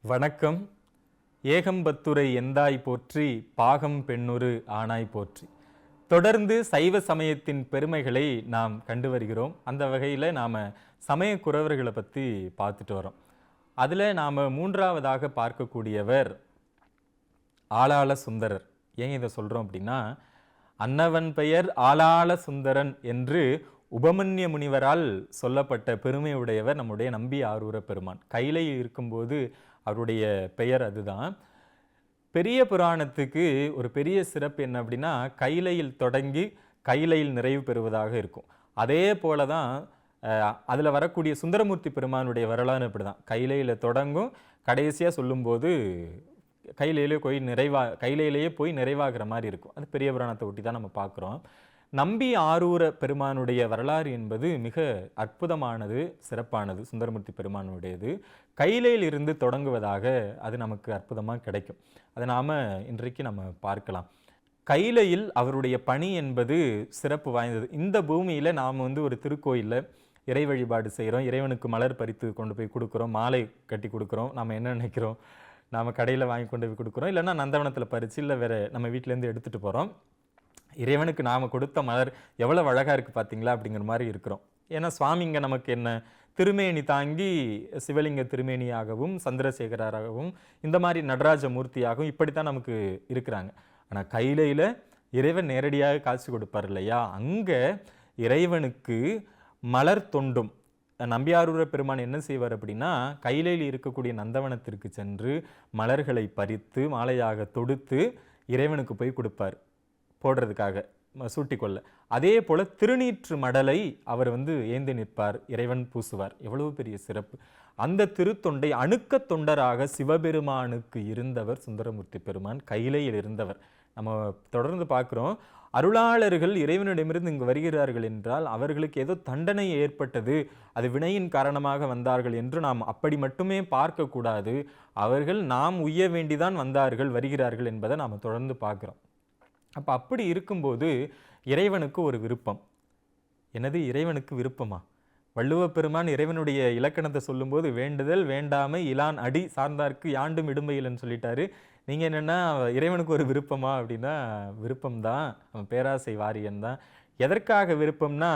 வணக்கம். ஏகம்பத்துரை எந்தாய் போற்றி, பாகம் பெண்ணுரு ஆனாய் போற்றி. தொடர்ந்து சைவ சமயத்தின் பெருமைகளை நாம் கண்டு வருகிறோம். அந்த வகையில் நாம் சமய குறவர்களை பற்றி பார்த்துட்டு வரோம். அதில் நாம் மூன்றாவதாக பார்க்கக்கூடியவர் ஆளாள சுந்தரர். ஏன் இதை சொல்கிறோம் அப்படின்னா, அன்னவன் பெயர் ஆளாள சுந்தரன் என்று உபமன்ய முனிவரால் சொல்லப்பட்ட பெருமையுடையவர் நம்முடைய நம்பி ஆரூர பெருமான். கைலையில் இருக்கும்போது அவருடைய பெயர் அதுதான். பெரிய புராணத்துக்கு ஒரு பெரிய சிறப்பு என்ன அப்படின்னா, கைலையில் தொடங்கி கைலையில் நிறைவு பெறுவதாக இருக்கும். அதே போல தான் அதில் வரக்கூடிய சுந்தரமூர்த்தி பெருமானுடைய வரலாறு இப்படி தான். கைலையில் தொடங்கும், கடைசியாக சொல்லும்போது கைலையிலேயே போய் நிறைவாகிற மாதிரி இருக்கும். அது பெரிய புராணத்தை ஒட்டி தான் நம்ம பார்க்குறோம். நம்பி ஆரூர பெருமானுடைய வரலாறு என்பது மிக அற்புதமானது, சிறப்பானது. சுந்தரமூர்த்தி பெருமானுடையது கைலையில் இருந்து தொடங்குவதாக அது நமக்கு அற்புதமாக கிடைக்கும். அதை நாம் இன்றைக்கு நம்ம பார்க்கலாம். கைலையில் அவருடைய பணி என்பது சிறப்பு வாய்ந்தது. இந்த பூமியில் நாம் ஒரு திருக்கோயிலில் இறை வழிபாடு செய்கிறோம், இறைவனுக்கு மலர் பறித்து கொண்டு போய் கொடுக்குறோம், மாலை கட்டி கொடுக்குறோம். நாம் என்ன நினைக்கிறோம், நாம் கடையில் வாங்கி கொண்டு போய் கொடுக்குறோம், இல்லைன்னா நந்தவனத்தில் பறித்து இல்லை வேறு நம்ம வீட்டிலேருந்து எடுத்துகிட்டு போகிறோம். இறைவனுக்கு நாம் கொடுத்த மலர் எவ்வளோ அழகாக இருக்குது பார்த்தீங்களா அப்படிங்கிற மாதிரி இருக்கிறோம். ஏன்னா சுவாமிங்க நமக்கு என்ன திருமேனி தாங்கி சிவலிங்க திருமேனியாகவும் சந்திரசேகராகவும் இந்த மாதிரி நடராஜ மூர்த்தியாகவும் இப்படித்தான் நமக்கு இருக்கிறாங்க. ஆனால் கைலையில் இறைவன் நேரடியாக காட்சி கொடுப்பார் இல்லையா, அங்கே இறைவனுக்கு மலர் தொண்டும். நம்பியாரூர பெருமான் என்ன செய்வார் அப்படின்னா, கைலையில் இருக்கக்கூடிய நந்தவனத்திற்கு சென்று மலர்களை பறித்து மாலையாக தொடுத்து இறைவனுக்கு போய் கொடுப்பார் போடுறதுக்காக, சூட்டிக்கொள்ள. அதே போல் திருநீற்று மடலை அவர் ஏந்தி நிற்பார், இறைவன் பூசுவார். எவ்வளவு பெரிய சிறப்பு! அந்த திருத்தொண்டை அணுக்க தொண்டராக சிவபெருமானுக்கு இருந்தவர் சுந்தரமூர்த்தி பெருமான், கைலையில் இருந்தவர். நம்ம தொடர்ந்து பார்க்குறோம், அருளாளர்கள் இறைவனிடமிருந்து இங்கு வருகிறார்கள் என்றால் அவர்களுக்கு ஏதோ தண்டனை ஏற்பட்டது, அது வினையின் காரணமாக வந்தார்கள் என்று நாம் அப்படி மட்டுமே பார்க்கக்கூடாது. அவர்கள் நாம் உய்ய வேண்டிதான் வந்தார்கள், வருகிறார்கள் என்பதை நாம் தொடர்ந்து பார்க்குறோம். அப்போ அப்படி இருக்கும்போது இறைவனுக்கு ஒரு விருப்பம். என்னது, இறைவனுக்கு விருப்பமா? வள்ளுவ பெருமான் இறைவனுடைய இலக்கணத்தை சொல்லும்போது வேண்டுதல் வேண்டாமை இலான் அடி சார்ந்தார்க்கு யாண்டும் இடும்பையில்னு சொல்லிட்டாரு. நீங்கள் என்னென்னா இறைவனுக்கு ஒரு விருப்பமா அப்படின்னா, விருப்பம்தான், அவன் பேராசை வாரியன் தான். எதற்காக விருப்பம்னா,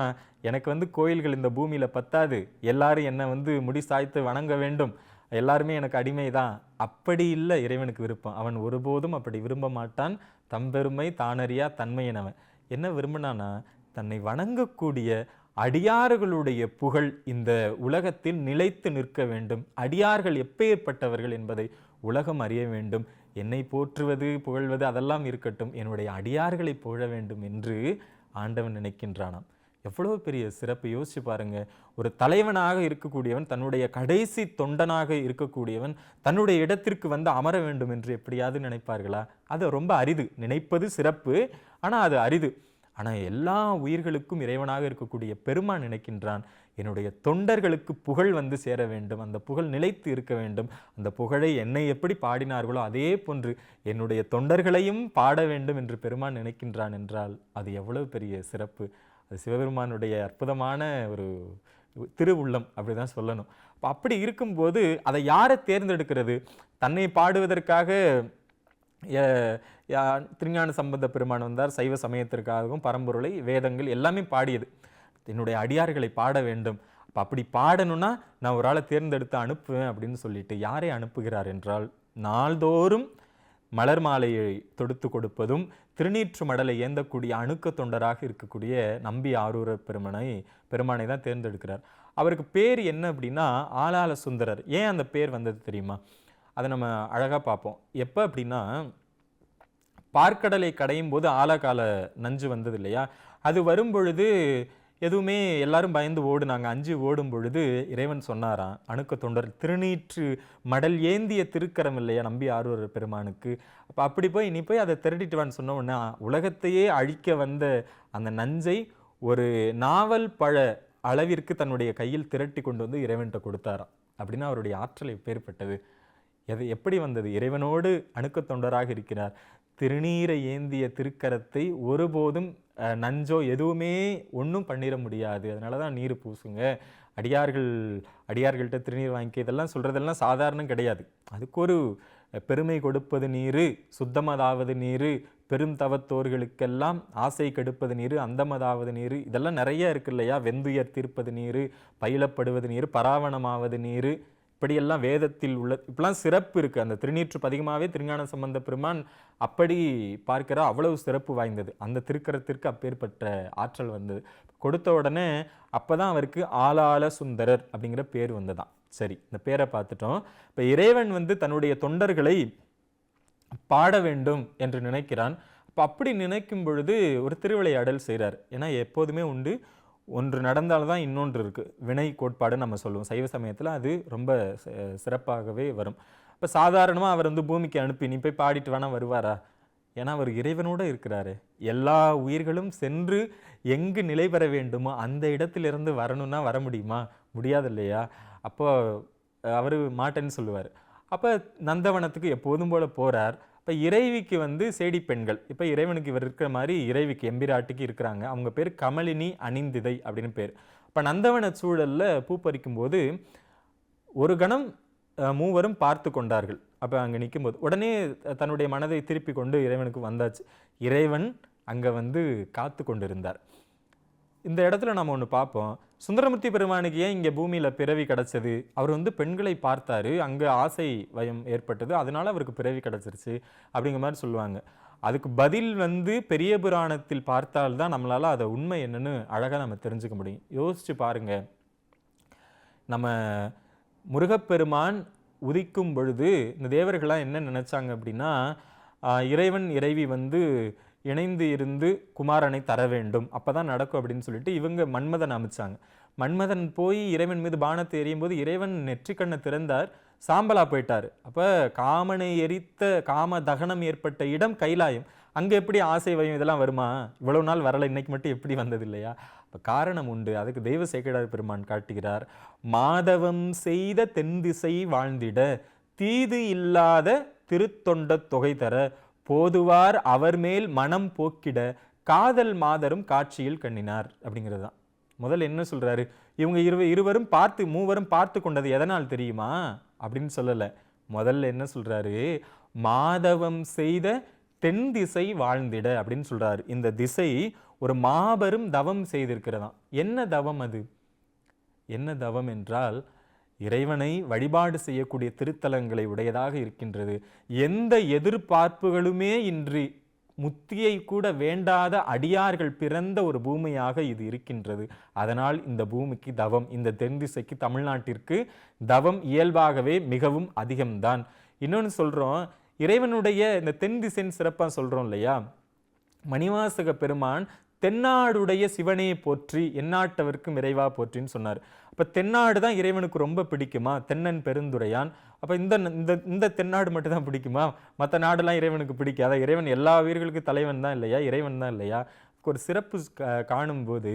எனக்கு கோயில்கள் இந்த பூமியில் பத்தாது, எல்லாரும் என்னை முடி சாய்த்து வணங்க வேண்டும், எல்லாருமே எனக்கு அடிமை தான். அப்படி இல்லை இறைவனுக்கு விருப்பம். அவன் ஒருபோதும் அப்படி விரும்ப மாட்டான். தம்பெருமை தானறியா தன்மையினவன். என்ன விரும்பினானா, தன்னை வணங்கக்கூடிய அடியார்களுடைய புகழ் இந்த உலகத்தில் நிலைத்து நிற்க வேண்டும், அடியார்கள் எப்பேற்பட்டவர்கள் என்பதை உலகம் அறிய வேண்டும். என்னை போற்றுவது புகழ்வது அதெல்லாம் இருக்கட்டும், என்னுடைய அடியார்களை புகழ வேண்டும் என்று ஆண்டவன் நினைக்கின்றானாம். எவ்வளோ பெரிய சிறப்பு! யோசிச்சு பாருங்க. ஒரு தலைவனாக இருக்கக்கூடியவன், தன்னுடைய கடைசி தொண்டனாக இருக்கக்கூடியவன் தன்னுடைய இடத்திற்கு அமர வேண்டும் என்று எப்படியாவது நினைப்பார்களா? அது ரொம்ப அரிது. நினைப்பது சிறப்பு, ஆனால் அது அரிது. ஆனால் எல்லா உயிர்களுக்கும் இறைவனாக இருக்கக்கூடிய பெருமான் நினைக்கின்றான், என்னுடைய தொண்டர்களுக்கு புகழ் சேர வேண்டும், அந்த புகழ் நிலைத்து இருக்க வேண்டும். அந்த புகழை என்னை எப்படி பாடினார்களோ அதே போன்று என்னுடைய தொண்டர்களையும் பாட வேண்டும் என்று பெருமான் நினைக்கின்றான் என்றால் அது எவ்வளவு பெரிய சிறப்பு! அது சிவபெருமானுடைய அற்புதமான ஒரு திருவுள்ளம், அப்படிதான் சொல்லணும். அப்போ அப்படி இருக்கும்போது அதை யாரை தேர்ந்தெடுக்கிறது? தன்னை பாடுவதற்காக திருஞான சம்பந்த பெருமான் வந்தார், சைவ சமயத்திற்காகவும் பரம்பொருளை வேதங்கள் எல்லாமே பாடியது. என்னுடைய அடியார்களை பாட வேண்டும். அப்போ அப்படி பாடணும்னா நான் ஒரு ஆளை தேர்ந்தெடுத்து அனுப்புவேன் அப்படின்னு சொல்லிட்டு யாரை அனுப்புகிறார் என்றால், நாள்தோறும் மலர் மாலையை தொடுத்து கொடுப்பதும் திருநீற்று மடலை ஏந்தக்கூடிய அணுக்க தொண்டராக இருக்கக்கூடிய நம்பி ஆரூர பெருமானை தான் தேர்ந்தெடுக்கிறார். அவருக்கு பேர் என்ன அப்படின்னா ஆளாள சுந்தரர். ஏன் அந்த பேர் வந்தது தெரியுமா? அதை நம்ம அழகாக பார்ப்போம். எப்போ அப்படின்னா, பார்க்கடலை கடையும் போது ஆழகால நஞ்சு வந்தது இல்லையா, அது வரும் பொழுது எதுவுமே எல்லாரும் பயந்து ஓடுனாங்க. அஞ்சு ஓடும் பொழுது இறைவன் சொன்னாராம், அணுக்க தொண்டர் திருநீற்று மடல் ஏந்திய திருக்கரம் இல்லையா நம்பி ஆரூர பெருமானுக்கு, அப்போ அப்படி போய் நீ போய் அதை திரட்டிட்டுவான்னு சொன்ன உடனே உலகத்தையே அழிக்க வந்த அந்த நஞ்சை ஒரு நாவல் பழ அளவிற்கு தன்னுடைய கையில் திரட்டி கொண்டு இறைவன்கிட்ட கொடுத்தாராம். அப்படின்னா அவருடைய ஆற்றல் எப்பேற்பட்டது! எப்படி வந்தது? இறைவனோடு அணுக்க தொண்டராக இருக்கிறார். திருநீரை ஏந்திய திருக்கரத்தை ஒருபோதும் நஞ்சோ எதுவுமே ஒன்றும் பண்ணிட முடியாது. அதனால தான் நீர் பூசுங்க, அடியார்கள்ட்ட திருநீர் வாங்கிக்க, இதெல்லாம் சொல்கிறதெல்லாம் சாதாரணம் கிடையாது. அதுக்கு ஒரு பெருமை கொடுப்பது நீர், சுத்தமதாவது நீர், பெரும் தவத்தோர்களுக்கெல்லாம் ஆசை கெடுப்பது நீர், அந்தமதாவது நீர், இதெல்லாம் நிறைய இருக்கு இல்லையா? வெந்துயர் தீர்ப்பது நீர், பயிலப்படுவது நீர், பராவணமாவது நீர், இப்படியெல்லாம் வேதத்தில் உள்ள இப்பெல்லாம் சிறப்பு இருக்குது. அந்த திருநீற்று பதிகமாகவே திருஞான சம்பந்த பெருமான் அப்படி பார்க்கிற அவ்வளவு சிறப்பு வாய்ந்தது. அந்த திருக்கரத்திற்கு அப்பேற்பட்ட ஆற்றல் வந்தது. கொடுத்த உடனே அப்போதான் அவருக்கு ஆளாள சுந்தரர் அப்படிங்கிற பேர் வந்ததான். சரி, இந்த பேரை பார்த்துட்டோம். இப்போ இறைவன் தன்னுடைய தொண்டர்களை பாட வேண்டும் என்று நினைக்கிறான். அப்போ அப்படி நினைக்கும் பொழுது ஒரு திருவிளையாடல் செய்கிறார். ஏன்னா எப்போதுமே உண்டு, ஒன்று நடந்தால்தான் இன்னொன்று இருக்குது. வினை கோட்பாடு நம்ம சொல்லுவோம் சைவ சமயத்தில், அது ரொம்ப சிறப்பாகவே வரும். இப்போ சாதாரணமாக அவர் பூமிக்கு அனுப்பி நீ போய் பாடிட்டு வேணா வருவாரா? ஏன்னா அவர் இறைவனோடு இருக்கிறாரு. எல்லா உயிர்களும் சென்று எங்கு நிலை பெற வேண்டுமோ அந்த இடத்திலிருந்து வரணும்னா வர முடியுமா? முடியாது இல்லையா? அப்போ அவர் மாட்டேன்னு சொல்லுவார். அப்போ நந்தவனத்துக்கு எப்போதும் போல போகிறார். இப்போ இறைவிக்கு சேடி பெண்கள், இப்போ இறைவனுக்கு இவர் இருக்கிற மாதிரி இறைவிக்கு எம்பிராட்டிக்கு இருக்கிறாங்க. அவங்க பேர் கமலினி அணிந்திதை அப்படின்னு பேர். இப்போ நந்தவன சூழலில் பூ பறிக்கும் போது ஒரு கணம் மூவரும் பார்த்து கொண்டார்கள். அப்போ அங்கே நிற்கும்போது உடனே தன்னுடைய மனதை திருப்பி கொண்டு இறைவனுக்கு வந்தாச்சு. இறைவன் அங்கே காத்து கொண்டிருந்தார். இந்த இடத்துல நம்ம ஒன்று பார்ப்போம். சுந்தரமூர்த்தி பெருமானுக்கு ஏன் இங்கே பூமியில் பிறவி கிடச்சது? அவர் பெண்களை பார்த்தாரு, அங்கே ஆசை வயம் ஏற்பட்டது, அதனால அவருக்கு பிறவி கிடச்சிருச்சு அப்படிங்கிற மாதிரி சொல்லுவாங்க. அதுக்கு பதில் பெரிய புராணத்தில் பார்த்தால்தான் நம்மளால் அதை உண்மை என்னன்னு அழகாக நம்ம தெரிஞ்சுக்க முடியும். யோசிச்சு பாருங்க, நம்ம முருகப்பெருமான் உதிக்கும் பொழுது இந்த தேவர்கள்லாம் என்ன நினைச்சாங்க அப்படின்னா, இறைவன் இறைவி இணைந்து இருந்து குமாரனை தர வேண்டும், அப்பதான் நடக்கும் அப்படின்னு சொல்லிட்டு இவங்க மன்மதன் அமைச்சாங்க. மன்மதன் போய் இறைவன் மீது பானத்தை எறியும் போது இறைவன் நெற்றிக்கண்ணை திறந்தார், சாம்பலா போயிட்டார். அப்போ காமனை எரித்த காம தகனம் ஏற்பட்ட இடம் கைலாயம். அங்கே எப்படி ஆசை வயம் இதெல்லாம் வருமா? இவ்வளவு நாள் வரலை, இன்னைக்கு மட்டும் எப்படி வந்தது இல்லையா? இப்போ காரணம் உண்டு. அதுக்கு தெய்வ சேக்கிழார் பெருமான் காட்டுகிறார். மாதவம் செய்த தென்திசை வாழ்ந்திட தீது இல்லாத திருத்தொண்ட தொகை தர போதுவார் அவர் மேல் மனம் போக்கிட காதல் மாதரும் காட்சியில் கண்ணினார் அப்படிங்கிறது தான். முதல்ல என்ன சொல்றாரு? இவங்க மூவரும் பார்த்து கொண்டது எதனால் தெரியுமா அப்படின்னு சொல்லலை. முதல்ல என்ன சொல்றாரு? மாதவம் செய்த தென் திசை வாழ்ந்திட அப்படின்னு சொல்றாரு. இந்த திசை ஒரு மாபெரும் தவம் செய்திருக்கிறதாம். என்ன தவம் அது? என்ன தவம் என்றால் இறைவனை வழிபாடு செய்யக்கூடிய திருத்தலங்களை உடையதாக இருக்கின்றது. எந்த எதிர்பார்ப்புகளுமே இன்றி முத்தியை கூட வேண்டாத அடியார்கள் பிறந்த ஒரு பூமியாக இது இருக்கின்றது. அதனால் இந்த பூமிக்கு தவம், இந்த தென் திசைக்கு தமிழ்நாட்டிற்கு தவம் இயல்பாகவே மிகவும் அதிகம்தான். இன்னொன்று சொல்றோம், இறைவனுடைய இந்த தென் திசைன்னு சிறப்பாக சொல்றோம் இல்லையா? மணிவாசக பெருமான் தென்னாடுடைய சிவனையை போற்றி எந்நாட்டவர்க்கும் இறைவா போற்றின்னு சொன்னார். அப்போ தென்னாடு தான் இறைவனுக்கு ரொம்ப பிடிக்குமா? தென்னன் பெருந்துரையான். அப்போ இந்த தென்னாடு மட்டும் தான் பிடிக்குமா? மற்ற நாடுலாம் இறைவனுக்கு பிடிக்காத? இறைவன் எல்லா உயிர்களுக்கும் தலைவன் தான் இல்லையா? இறைவன் தான் இல்லையா? ஒரு சிறப்பு காணும்போது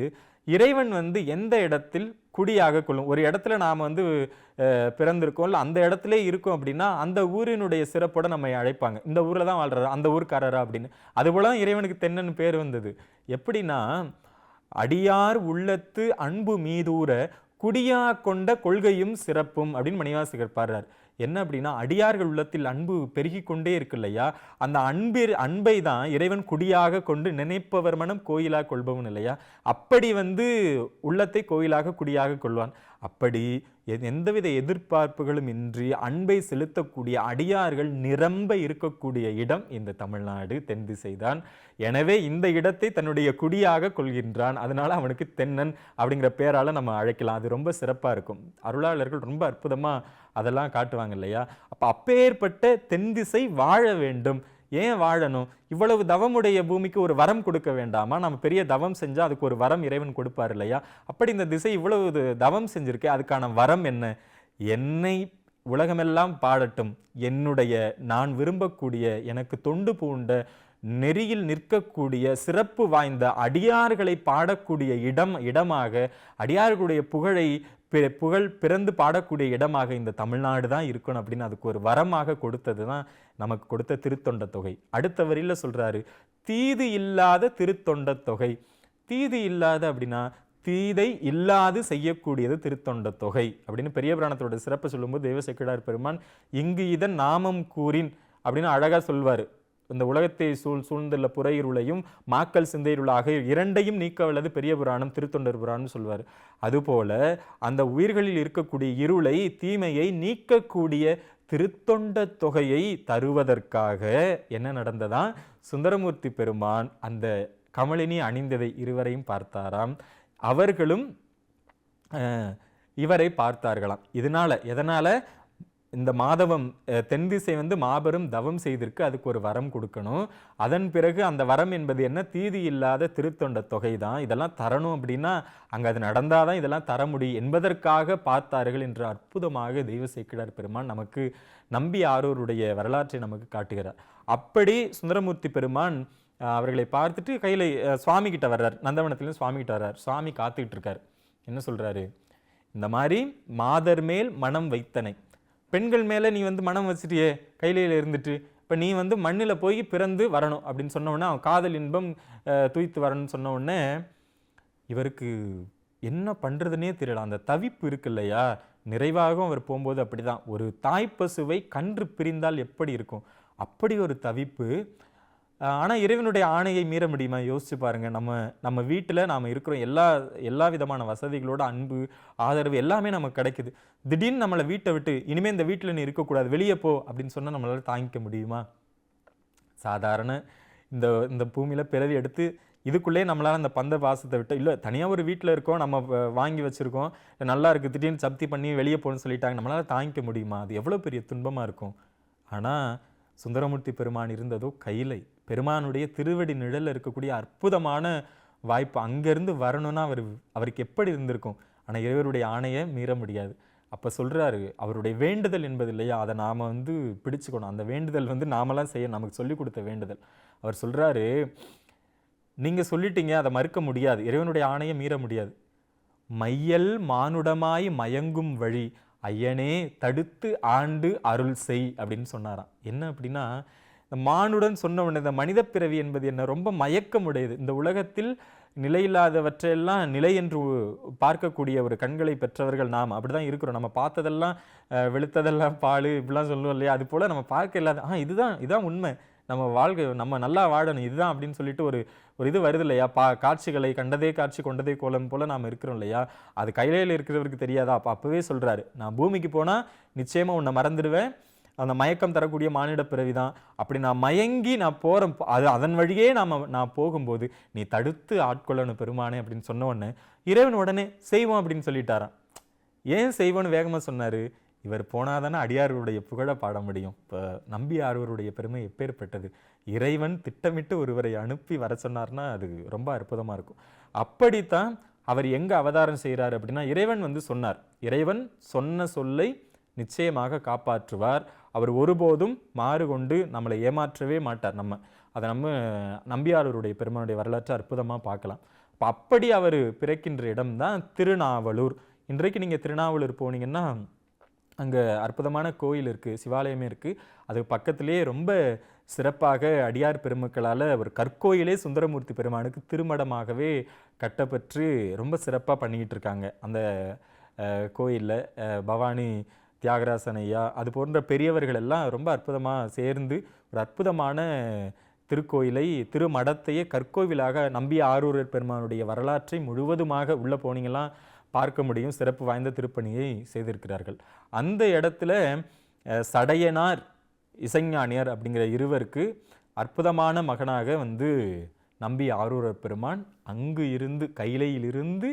இறைவன் எந்த இடத்தில் குடியாக கொள்ளும். ஒரு இடத்துல நாம் பிறந்திருக்கோம்ல, அந்த இடத்துல இருக்கோம் அப்படின்னா அந்த ஊரினுடைய சிறப்போட நம்ம அழைப்பாங்க. இந்த ஊரில் தான் வாழ்றாரு, அந்த ஊர்க்காரரா அப்படின்னு. அதுபோல இறைவனுக்கு தென்னன் பேர் வந்தது. எப்படின்னா, அடியார் உள்ளத்து அன்பு மீதூர குடியா கொண்ட கொள்கையும் சிறப்பும் அப்படின்னு மணிவாசகர் பாடுறார். என்ன அப்படின்னா, அடியார்கள் உள்ளத்தில் அன்பு பெருகி கொண்டே இருக்கு இல்லையா? அந்த அன்பை தான் இறைவன் குடியாக கொண்டு நினைப்பவர் மனம் கோயிலாக கொள்பவன் இல்லையா? அப்படி உள்ளத்தை கோயிலாக குடியாக கொள்வான். அப்படி எந்தவித எதிர்பார்ப்புகளும் இன்றி அன்பை செலுத்தக்கூடிய அடியார்கள் நிரம்ப இருக்கக்கூடிய இடம் இந்த தமிழ்நாடு தென் திசைதான். எனவே இந்த இடத்தை தன்னுடைய குடியாக கொள்கின்றான். அதனால அவனுக்கு தென்னன் அப்படிங்கிற பேரால நம்ம அழைக்கலாம். அது ரொம்ப சிறப்பா இருக்கும். அருளாளர்கள் ரொம்ப அற்புதமா அதெல்லாம் காட்டுவாங்க இல்லையா? அப்பேற்பட்ட தென் திசை வாழ வேண்டும். ஏன் வாழணும்? இவ்வளவு தவமுடைய பூமிக்கு ஒரு வரம் கொடுக்க வேண்டாமா? நம்ம பெரிய தவம் செஞ்சா அதுக்கு ஒரு வரம் இறைவன் கொடுப்பார் இல்லையா? அப்படி இந்த திசை இவ்வளவு தவம் செஞ்சிருக்கே, அதுக்கான வரம் என்ன? என்னை உலகமெல்லாம் பாடட்டும், என்னுடைய நான் விரும்பக்கூடிய எனக்கு தொண்டு பூண்ட நெறியில் நிற்கக்கூடிய சிறப்பு வாய்ந்த அடியார்களை பாடக்கூடிய இடமாக, அடியார்களுடைய புகழை புகழ் பிறந்து பாடக்கூடிய இடமாக இந்த தமிழ்நாடு தான் இருக்கணும் அப்படின்னு அதுக்கு ஒரு வரமாக கொடுத்தது தான் நமக்கு கொடுத்த திருத்தொண்ட தொகை. அடுத்த வரியில சொல்றாரு, தீது இல்லாத திருத்தொண்ட தொகை. தீது இல்லாத அப்படின்னா தீதை இல்லாது செய்யக்கூடியது திருத்தொண்ட தொகை அப்படின்னு பெரிய புராணத்தோட சிறப்பு சொல்லும்போது தெய்வசேக்கிழார் பெருமான் இங்கு இதன் நாமம் கூறின் அப்படின்னு அழகா சொல்வாரு. இந்த உலகத்தை சூழ்ந்துள்ள புறையிருளையும் மாக்கள் சிந்தையிருளாக இரண்டையும் நீக்க வல்லது பெரிய புராணம் திருத்தொண்டர் புராணம் சொல்வார். அதுபோல அந்த உயிர்களில் இருக்கக்கூடிய இருளை தீமையை நீக்கக்கூடிய திருத்தொண்ட தொகையை தருவதற்காக என்ன நடந்ததா, சுந்தரமூர்த்தி பெருமான் அந்த கமலினி அணிந்ததை இருவரையும் பார்த்தாராம். அவர்களும் இவரை பார்த்தார்களாம். எதனால இந்த மாதவம் தென் திசை மாபெரும் தவம் செய்திருக்கு, அதுக்கு ஒரு வரம் கொடுக்கணும். அதன் பிறகு அந்த வரம் என்பது என்ன, தீது இல்லாத திருத்தொண்ட தொகை தான். இதெல்லாம் தரணும் அப்படின்னா அங்கே அது நடந்தாதான் இதெல்லாம் தர முடியும் என்பதற்காக பார்த்தார்கள் என்று அற்புதமாக தெய்வசேக்கிழார் பெருமான் நமக்கு நம்பி ஆரூருடைய வரலாற்றை நமக்கு காட்டுகிறார். அப்படி சுந்தரமூர்த்தி பெருமான் அவர்களை பார்த்துட்டு கையில் சுவாமி கிட்ட வர்றார். நந்தவனத்திலும் சுவாமி கிட்ட வர்றார். சுவாமி காத்துக்கிட்டு இருக்கார். என்ன சொல்றாரு, இந்த மாதிரி மாதர் மேல் மனம் வைத்தனை, பெண்கள் மேலே நீ மனம் வச்சுட்டியே கையில இருந்துட்டு, இப்போ நீ மண்ணில் போய் பிறந்து வரணும் அப்படின்னு சொன்ன உடனே அவன் காதல் இன்பம் தூய்த்து வரணும்னு சொன்ன உடனே இவருக்கு என்ன பண்ணுறதுனே தெரியல. அந்த தவிப்பு இருக்கு இல்லையா, நிறைவாகவும் அவர் போகும்போது அப்படிதான். ஒரு தாய்ப்பசுவை கன்று பிரிந்தால் எப்படி இருக்கும், அப்படி ஒரு தவிப்பு. ஆனால் இறைவனுடைய ஆணையை மீற முடியுமா? யோசிச்சு பாருங்க. நம்ம வீட்டில் நாம் இருக்கிறோம், எல்லா விதமான வசதிகளோட அன்பு ஆதரவு எல்லாமே நமக்கு கிடைக்குது. திடீர்னு நம்மளை வீட்டை விட்டு இனிமேல் இந்த வீட்டில் நீ இருக்கக்கூடாது, வெளியே போ அப்படின்னு சொன்னால் நம்மளால தாங்கிக்க முடியுமா? சாதாரண இந்த பூமியில் பிறவி எடுத்து இதுக்குள்ளே நம்மளால் அந்த பந்த பாசத்தை விட்டு, இல்லை தனியாக ஒரு வீட்டில் இருக்கோம், நம்ம வாங்கி வச்சுருக்கோம், நல்லா இருக்குது, திடீர்னு சப்தி பண்ணி வெளியே போகணும்னு சொல்லிட்டாங்க, நம்மளால் தாங்கிக்க முடியுமா? அது எவ்வளோ பெரிய துன்பமாக இருக்கும். ஆனால் சுந்தரமூர்த்தி பெருமான் இருந்ததோ கையிலை, பெருமானுடைய திருவடி நிழலில் இருக்கக்கூடிய அற்புதமான வாய்ப்பு. அங்கேருந்து வரணும்னா அவருக்கு எப்படி இருந்திருக்கும். ஆனால் இறைவருடைய ஆணையை மீற முடியாது. அப்போ சொல்கிறாரு, அவருடைய வேண்டுதல் என்பது இல்லையா, அதை நாம் பிடிச்சுக்கணும். அந்த வேண்டுதல் நாமெல்லாம் செய்ய நமக்கு சொல்லிக் கொடுத்த வேண்டுதல். அவர் சொல்கிறாரு, நீங்கள் சொல்லிட்டீங்க, அதை மறுக்க முடியாது, இறைவனுடைய ஆணையை மீற முடியாது. மையல் மானுடமாய் மயங்கும் வழி ஐயனே தடுத்து ஆண்டு அருள் செய் அப்படின்னு சொன்னாராம். என்ன அப்படின்னா, இந்த மானுடன் சொன்ன உடனே இந்த மனித பிறவி என்பது என்ன, ரொம்ப மயக்கமுடையது. இந்த உலகத்தில் நிலையில்லாதவற்றையெல்லாம் நிலை என்று பார்க்கக்கூடிய ஒரு கண்களை பெற்றவர்கள் நாம் அப்படிதான் இருக்கிறோம். நம்ம பார்த்ததெல்லாம் வெளுத்ததெல்லாம் பால் இப்படிலாம் சொல்லுவோம் இல்லையா, அது போல் நம்ம பார்க்க இல்லாத இதுதான் உண்மை, நம்ம வாழ்க்கை நம்ம நல்லா வாழணும் இதுதான் அப்படின்னு சொல்லிட்டு ஒரு இது வருது இல்லையா, காட்சிகளை கண்டதே காட்சி கொண்டதே கோலம் போல நாம் இருக்கிறோம் இல்லையா, அது கையில இருக்கிறவருக்கு தெரியாதா? அப்பவே சொல்றாரு, நான் பூமிக்கு போனா நிச்சயமா உன்னை மறந்துடுவேன், அந்த மயக்கம் தரக்கூடிய மானிட பிறவி தான், அப்படி நான் மயங்கி நான் போகிறேன், அதன் வழியே நான் போகும்போது நீ தடுத்து ஆட்கொள்ளணும் பெருமானே அப்படின்னு சொன்ன உடனே இறைவன் உடனே செய்வோம் அப்படின்னு சொல்லிட்டாராம். ஏன் செய்வோன்னு வேகமாக சொன்னார், இவர் போனாதானே அடியார்களுடைய புகழ பாட முடியும். இப்போ நம்பி ஆரூருடைய பெருமை எப்பேற்பட்டது. இறைவன் திட்டமிட்டு ஒருவரை அனுப்பி வர சொன்னார்னா அது ரொம்ப அற்புதமாக இருக்கும். அப்படித்தான் அவர் எங்கே அவதாரம் செய்கிறார் அப்படின்னா, இறைவன் சொன்னார், இறைவன் சொன்ன சொல்லை நிச்சயமாக காப்பாற்றுவார், அவர் ஒருபோதும் மாறு கொண்டு நம்மளை ஏமாற்றவே மாட்டார். அதை நம்பியாரூருடைய பெருமானுடைய வரலாற்றை அற்புதமாக பார்க்கலாம். அப்படி அவர் பிறக்கின்ற இடம்தான் திருநாவலூர். இன்றைக்கு நீங்கள் திருநாவலூர் போனீங்கன்னா அங்கே அற்புதமான கோயில் இருக்குது, சிவாலயமே இருக்குது. அது பக்கத்திலேயே ரொம்ப சிறப்பாக அடியார் பெருமக்களால் ஒரு கற்கோயிலே சுந்தரமூர்த்தி பெருமானுக்கு திருமடமாகவே கட்டப்பெற்று ரொம்ப சிறப்பாக பண்ணிக்கிட்டு இருக்காங்க. அந்த கோயிலில் பவானி தியாகராசன் ஐயா அது போன்ற பெரியவர்கள் எல்லாம் ரொம்ப அற்புதமாக சேர்ந்து ஒரு அற்புதமான திருக்கோயிலை திருமடத்தையே கற்கோவிலாக நம்பி ஆரூரர் பெருமானுடைய வரலாற்றை முழுவதுமாக உள்ளே போனீங்களாம் பார்க்க முடியும். சிறப்பு வாய்ந்த திருப்பணியை செய்திருக்கிறார்கள். அந்த இடத்துல சடையனார் இசைஞானியர் அப்படிங்கிற இருவருக்கு அற்புதமான மகனாக நம்பி ஆரூரர் பெருமான் அங்கு இருந்து கையிலையிலிருந்து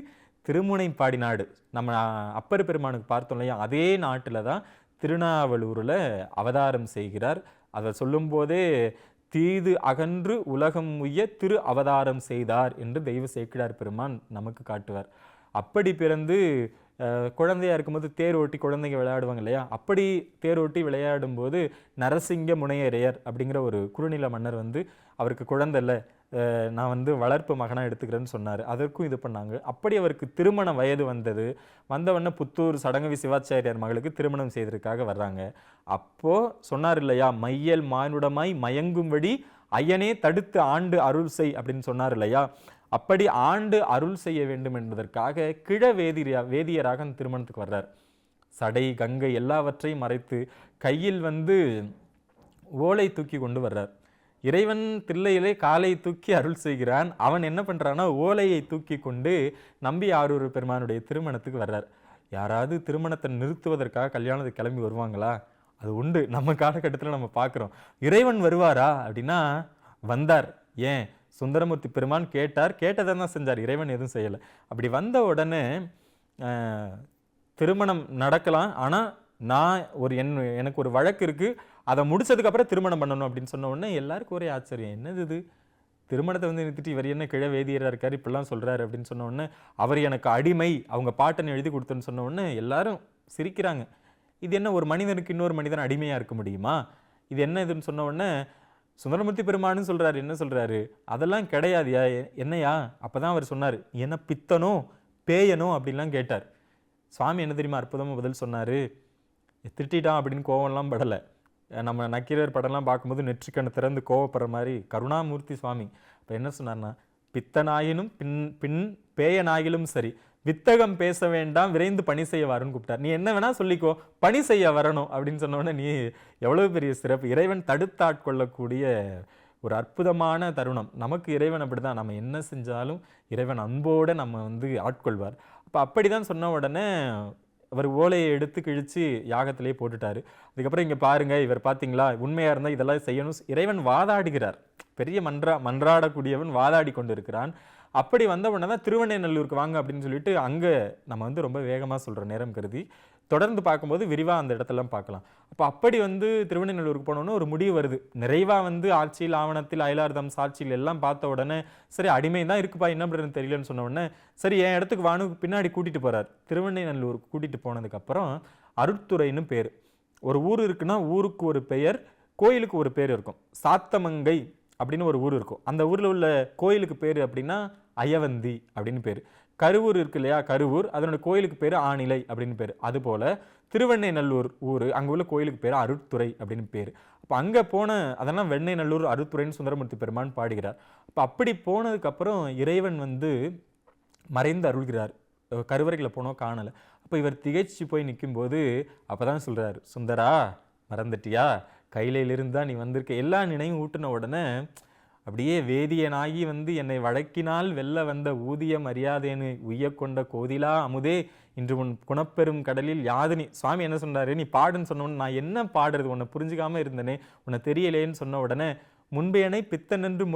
திருமுனைப்பாடி நாடு, நம்ம அப்பர் பெருமானுக்கு பார்த்தோம் இல்லையா, அதே நாட்டில் தான் திருநாவலூரில் அவதாரம் செய்கிறார். அதை சொல்லும்போதே தீது அகன்று உலகம் உய்ய திரு அவதாரம் செய்தார் என்று தெய்வ சேக்கிழார் பெருமான் நமக்கு காட்டுவார். அப்படி பிறந்து குழந்தையா இருக்கும்போது தேர் ஓட்டி குழந்தைங்க விளையாடுவாங்க இல்லையா, அப்படி தேர் ஓட்டி விளையாடும் போது நரசிங்க முனையரையர் அப்படிங்கிற ஒரு குறுநில மன்னர் அவருக்கு குழந்தை இல்லை, நான் வந்து வளர்ப்பு மகனாக எடுத்துக்கிறேன்னு சொன்னார். அதற்கும் இது பண்ணாங்க. அப்படி அவருக்கு திருமண வயது வந்தது. வந்தவொடனே புத்தூர் சடங்கவி சிவாச்சாரியார் மகளுக்கு திருமணம் செய்வதற்காக வர்றாங்க. அப்போ சொன்னார் இல்லையா, மையல் மானுடமாய் மயங்கும்படி ஐயனே தடுத்து ஆண்டு அருள் செய் அப்படின்னு சொன்னார் இல்லையா. அப்படி ஆண்டு அருள் செய்ய வேண்டும் என்பதற்காக வேதியராக அந்த திருமணத்துக்கு வர்றார். சடை கங்கை எல்லாவற்றையும் மறைத்து கையில் வந்து ஓலை தூக்கி கொண்டு வர்றார். இறைவன் தில்லையிலே காலை தூக்கி அருள் செய்கிறான். அவன் என்ன பண்றான்னா ஓலையை தூக்கி கொண்டு நம்பி ஆரூர் பெருமானுடைய திருமணத்துக்கு வர்றார். யாராவது திருமணத்தை நிறுத்துவதற்காக கல்யாணத்துக்கு கிளம்பி வருவாங்களா? அது உண்டு, நம்ம காலகட்டத்தில் நம்ம பார்க்குறோம். இறைவன் வருவாரா அப்படின்னா வந்தார். ஏன்? சுந்தரமூர்த்தி பெருமான் கேட்டார், கேட்டதை தான் செஞ்சார், இறைவன் எதுவும் செய்யலை. அப்படி வந்த உடனே திருமணம் நடக்கலாம், ஆனால் நான் எனக்கு ஒரு வழக்கு இருக்குது, அதை முடிச்சதுக்கு அப்புறம் திருமணம் பண்ணணும் அப்படின்னு சொன்ன உடனே எல்லாருக்கும் ஒரே ஆச்சரியம். என்னது இது, திருமணத்தை வந்து நிறுத்திட்டு இவர் என்ன கிழ வேதியராக இருக்கார் இப்படிலாம் சொல்கிறாரு அப்படின்னு சொன்ன உடனே, அவர் எனக்கு அடிமை, அவங்க பாட்டனை எழுதி கொடுத்தேன்னு சொன்ன உடனே எல்லாரும் சிரிக்கிறாங்க. இது என்ன, ஒரு மனிதனுக்கு இன்னொரு மனிதன் அடிமையாக இருக்க முடியுமா? இது என்ன இதுன்னு சொன்ன உடனே சுந்தரமூர்த்தி பெருமானும் சொல்கிறாரு, என்ன சொல்கிறாரு, அதெல்லாம் கிடையாதுயா. என்னையா? அப்போ தான் அவர் சொன்னார், என்ன பித்தனோ பேயனோ அப்படின்லாம் கேட்டார். சுவாமி என்ன தெரியுமா அற்புதமாக பதில் சொன்னார், திட்டான் அப்படின்னு கோவம்லாம் படலை. நம்ம நக்கீரர் படம்லாம் பார்க்கும்போது நெற்றிக்கண்ணு திறந்து கோவப்படுற மாதிரி கருணாமூர்த்தி சுவாமி. இப்போ என்ன சொன்னார்னா, பித்தனாயினும் பின் பேயனாயிலும் சரி, வித்தகம் பேச வேண்டாம், விரைந்து பணி செய்ய வரணும்னு கூப்பிட்டார். நீ என்ன வேணா சொல்லிக்கோ, பணி செய்ய வரணும் அப்படின்னு சொன்னோடனே நீ எவ்வளவு பெரிய சிறப்பு. இறைவன் தடுத்தாட்கொள்ளக்கூடிய ஒரு அற்புதமான தருணம். நமக்கு இறைவன் அப்படிதான், நம்ம என்ன செஞ்சாலும் இறைவன் அன்போடு நம்ம வந்து ஆட்கொள்வார். அப்போ அப்படிதான் சொன்ன உடனே அவர் ஓலையை எடுத்து கிழிச்சு யாகத்திலே போட்டுட்டாரு. அதுக்கப்புறம் இங்கே பாருங்க, இவர் பார்த்தீங்களா உண்மையாக இருந்தால் இதெல்லாம் செய்யணும். இறைவன் வாதாடுகிறார், பெரிய மன்றாடக்கூடியவன் வாதாடி கொண்டு இருக்கிறான். அப்படி வந்த உடனே தான் திருவெண்ணைநல்லூருக்கு வாங்க அப்படின்னு சொல்லிட்டு அங்கே நம்ம வந்து ரொம்ப வேகமாக சொல்கிற நேரம் கருதி தொடர்ந்து பார்க்கும்போது விரிவாக அந்த இடத்தெல்லாம் பார்க்கலாம். அப்போ அப்படி வந்து திருவெண்ணைநல்லூருக்கு போனோன்னு ஒரு முடிவு வருது. நிறைவாக வந்து ஆட்சியில் ஆவணத்தில் அயலார்தம் சாட்சியில் எல்லாம் பார்த்த உடனே சரி அடிமை தான் இருக்குப்பா, என்ன பண்ணுறதுன்னு தெரியலன்னு சொன்ன உடனே சரி என் இடத்துக்கு வானு பின்னாடி கூட்டிகிட்டு போகிறார். திருவெண்ணைநல்லூருக்கு கூட்டிகிட்டு போனதுக்கப்புறம் அருட்துறைன்னு பேர். ஒரு ஊர் இருக்குன்னா ஊருக்கு ஒரு பெயர், கோயிலுக்கு ஒரு பேர் இருக்கும். சாத்தமங்கை அப்படின்னு ஒரு ஊர் இருக்கும். அந்த ஊரில் உள்ள கோயிலுக்கு பேர் அப்படின்னா அயவந்தி அப்படின்னு பேர். கருவூர் இருக்கு இல்லையா, கருவூர், அதனோட கோயிலுக்கு பேர் ஆணிலை அப்படின்னு பேர். அதுபோல் திருவெண்ணைநல்லூர் ஊர், அங்கே உள்ள கோயிலுக்கு பேர் அருட்துறை அப்படின்னு பேர். அப்போ அங்கே போன அதெல்லாம் வெண்ணைநல்லூர் அருட்துறைன்னு சுந்தரமூர்த்தி பெருமான் பாடுகிறார். அப்போ அப்படி போனதுக்கப்புறம் இறைவன் வந்து மறைந்து அருள்கிறார். கருவறைகளை போனோம் காணலை. அப்போ இவர் திகைச்சு போய் நிற்கும்போது அப்போ தான் சொல்கிறார், சுந்தரா மறந்துட்டியா, கையிலிருந்து தான் நீ வந்திருக்க. எல்லா நினைவும் ஊட்டின உடனே அப்படியே வேதியனாகி வந்து என்னை வழக்கினால் வெல்ல வந்த ஊதிய மரியாதைன்னு உய்ய கொண்ட கோதிலா அமுதே இன்று உன் குணப்பெரும் கடலில் யாதுனி. சுவாமி என்ன சொன்னாரு, நீ பாடுன்னு சொன்னோன்னு நான் என்ன பாடுறது, உன்னை புரிஞ்சுக்காம இருந்தனே, உன்னை தெரியலேன்னு சொன்ன உடனே முன்பேனை பித்தன் என்று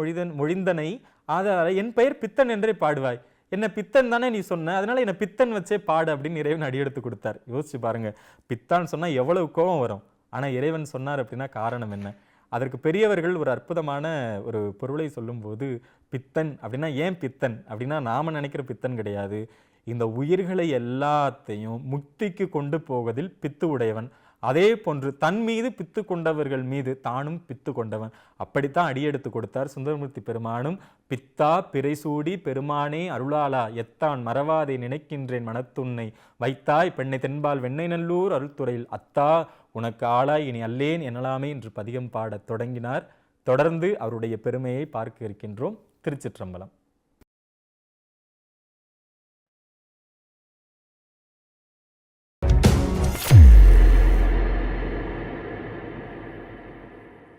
மொழிந்தனை ஆதார என் பெயர் பித்தன் என்றே பாடுவாய், என்ன பித்தன் தானே நீ சொன்ன, அதனால என்ன பித்தன் வச்சே பாடு அப்படின்னு இறைவன் அடியெடுத்து கொடுத்தார். யோசிச்சு பாருங்க, பித்தான்னு சொன்னா எவ்வளவு கோபம் வரும். ஆனால் இறைவன் சொன்னார் அப்படின்னா காரணம் என்ன? அதற்கு பெரியவர்கள் ஒரு அற்புதமான ஒரு பொருளை சொல்லும்போது, பித்தன் அப்படின்னா ஏன் பித்தன் அப்படின்னா நாம நினைக்கிற பித்தன் கிடையாது. இந்த உயிர்களை எல்லாத்தையும் முக்திக்கு கொண்டு போவதில் பித்து உடையவன். அதே போன்று தன் மீது பித்து கொண்டவர்கள் மீது தானும் பித்து கொண்டவன். அப்படித்தான் அடியெடுத்து கொடுத்தார் சுந்தரமூர்த்தி பெருமானும். பித்தா பிறைசூடி பெருமானே அருளாளா எத்தான் மறவாதை நினைக்கின்றேன் மனத்துன்னை வைத்தாய் பெண்ணை தென்பால் வெண்ணைநல்லூர் அருள்துறையில் அத்தா உனக்கு ஆளாய் இனி அல்லேன் எனலாமே என்று பதிகம் பாடத் தொடங்கினார். தொடர்ந்து அவருடைய பெருமையை பார்க்க இருக்கின்றோம். திருச்சிற்றம்பலம்.